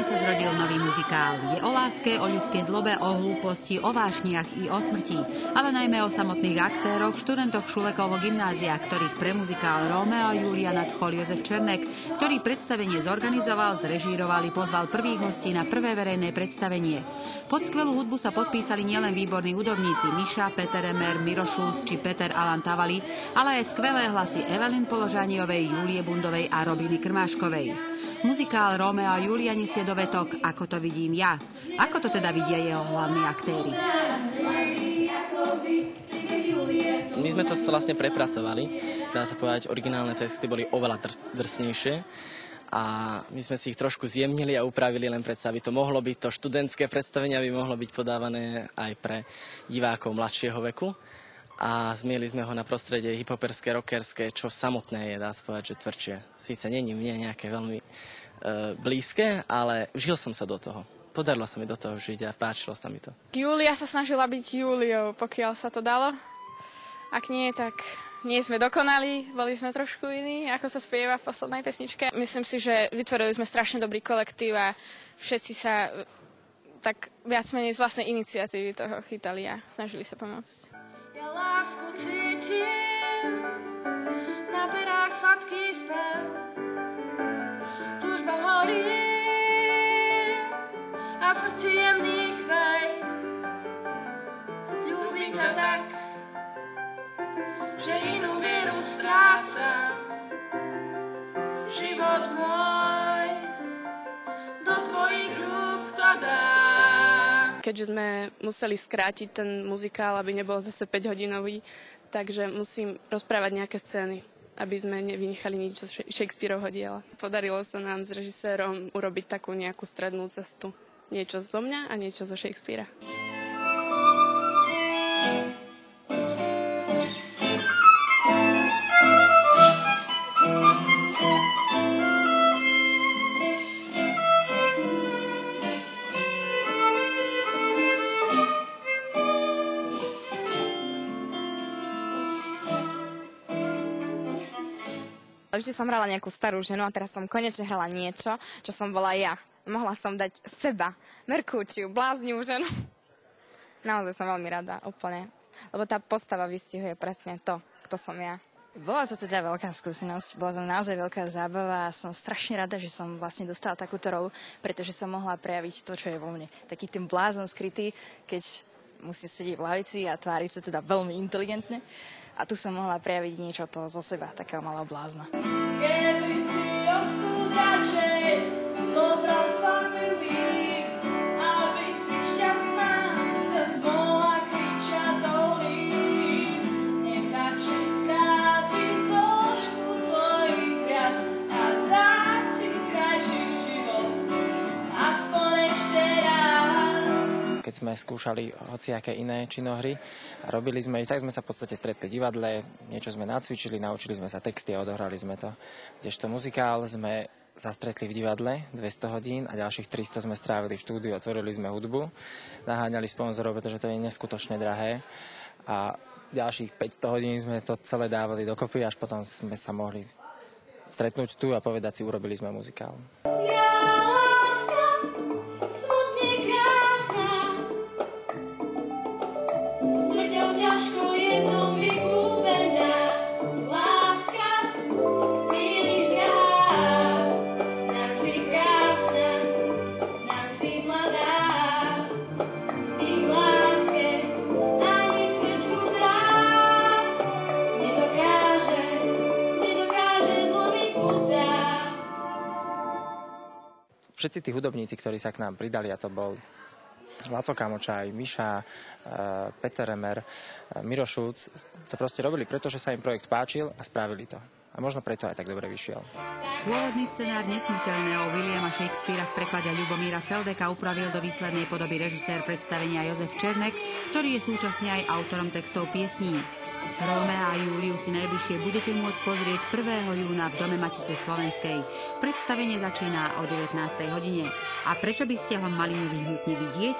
Brne sa zrodil nový muzikál. Je o láske, o ľudskej zlobe, o hlúposti, o vášniach i o smrti. Ale najmä o samotných aktéroch, študentoch Šulekovho gymnázia, ktorých pre muzikál Rómeo a Júlia nadchol Jozef Černek, ktorý predstavenie zorganizoval, zrežíroval i pozval prvých hostí na prvé verejné predstavenie. Pod skvelú hudbu sa podpísali nielen výborní hudobníci Miša, Peter Emer, Miro Šulc či Peter Alan Tavali, ale aj skvelé hlasy Evelyn Položániovej, Júlie Bundovej a Robiny Krmáškovej. Muzikál Rómeo a Júlia nesie dovetok Ako to vidím ja. Ako to teda vidia jeho hlavní aktéri? My sme to vlastne prepracovali. Dá sa povedať, originálne texty boli oveľa drsnejšie. A my sme si ich trošku zjemnili a upravili, len predstaviť. To mohlo byť, to študentské predstavenie by mohlo byť podávané aj pre divákov mladšieho veku. A zmieli sme ho na prostredie hiphoperské, rockerské, čo samotné je, dá sa povedať, že tvrdšie. Síce není mne nejaké veľmi blízke, ale vžil som sa do toho. Podarilo sa mi do toho žiť a páčilo sa mi to. Júlia sa snažila byť Júliou, pokiaľ sa to dalo. Ak nie, tak nie sme dokonali, boli sme trošku iní, ako sa spieva v poslednej pesničke. Myslím si, že vytvorili sme strašne dobrý kolektív a všetci sa tak viac menej z vlastnej iniciatívy toho chytali a snažili sa pomôcť. Ja lásku cítim, na perách sladký spev, túžba horí a v srdci jemný chvej. Ľúbim ťa tak, že inú mieru strácam, život môj do tvojich rúk vkladám. Keďže sme museli skrátiť ten muzikál, aby nebol zase 5-hodinový, takže musím rozprávať nejaké scény, aby sme nevynechali nič zo Shakespearovho diela. Podarilo sa nám s režisérom urobiť takú nejakú strednú cestu. Niečo zo mňa a niečo zo Shakespeara. Vždy som hrala nejakú starú ženu a teraz som konečne hrala niečo, čo som bola ja. Mohla som dať seba, Merkúciu, blázniu ženu. Naozaj som veľmi rada, úplne. Lebo tá postava vystihuje presne to, kto som ja. Bola to teda veľká skúsenosť, bola to naozaj veľká zábava a som strašne rada, že som vlastne dostala takúto rolu, pretože som mohla prejaviť to, čo je vo mne. Taký tým blázon skrytý, keď musím sedieť v lavici a tváriť sa teda veľmi inteligentne. A tu som mohla prejaviť niečo to zo seba, takého malého blázna. Keby ti osud radšej zobral svatý líst, aby si šťastná srdc mohla kričať do líst. Nech radšej skráti dĺžku tvojich rias a dať ti krajší život, aspoň ešte raz. Keď sme skúšali hociaké iné činohry a robili sme ich, tak sme sa v podstate stretli v divadle, niečo sme nacvičili, naučili sme sa texty a odohrali sme to. Kdežto muzikál sme sa stretli v divadle 200 hodín a ďalších 300 sme strávili v štúdiu, otvorili sme hudbu, naháňali sponzorov, pretože to je neskutočne drahé a ďalších 500 hodín sme to celé dávali dokopy, až potom sme sa mohli stretnúť tu a povedať si, urobili sme muzikál. Všetci tí hudobníci, ktorí sa k nám pridali, a to bol Laco Kamočaj, Miša, Peter Emer, Miro Šulc, to proste robili, pretože sa im projekt páčil a spravili to. A možno preto aj tak dobre vyšiel. Pôvodný scenár nesmrteľného Williama Shakespeara v preklade Ľubomíra Feldeka upravil do výslednej podoby režisér predstavenia Jozef Černek, ktorý je súčasne aj autorom textov piesní. Rómea a Júliu si najbližšie budete môcť pozrieť 1. júna v Dome Matice Slovenskej. Predstavenie začína o 19. hodine. A prečo by ste ho mali nevyhnutne vidieť?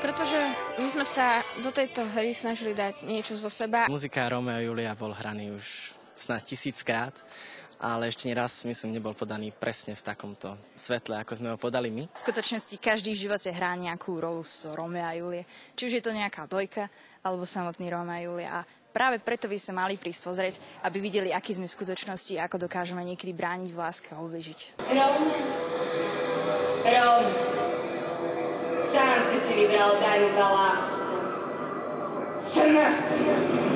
Pretože my sme sa do tejto hry snažili dať niečo zo seba. Muzikál Rómeo a Júlia bol hraný už snad 1000-krát ale ešte raz, myslím, nebol podaný presne v takomto svetle, ako sme ho podali my. V skutočnosti každý v živote hrá nejakú rolu z Rómea a Julie. Či už je to nejaká dvojka, alebo samotný Rómeo a Julia. A práve preto by sa mali prísť pozrieť, aby videli, aký sme v skutočnosti a ako dokážeme niekedy brániť v láske a ubližiť. Róm, sám si vybral daň za lásku. Smrť.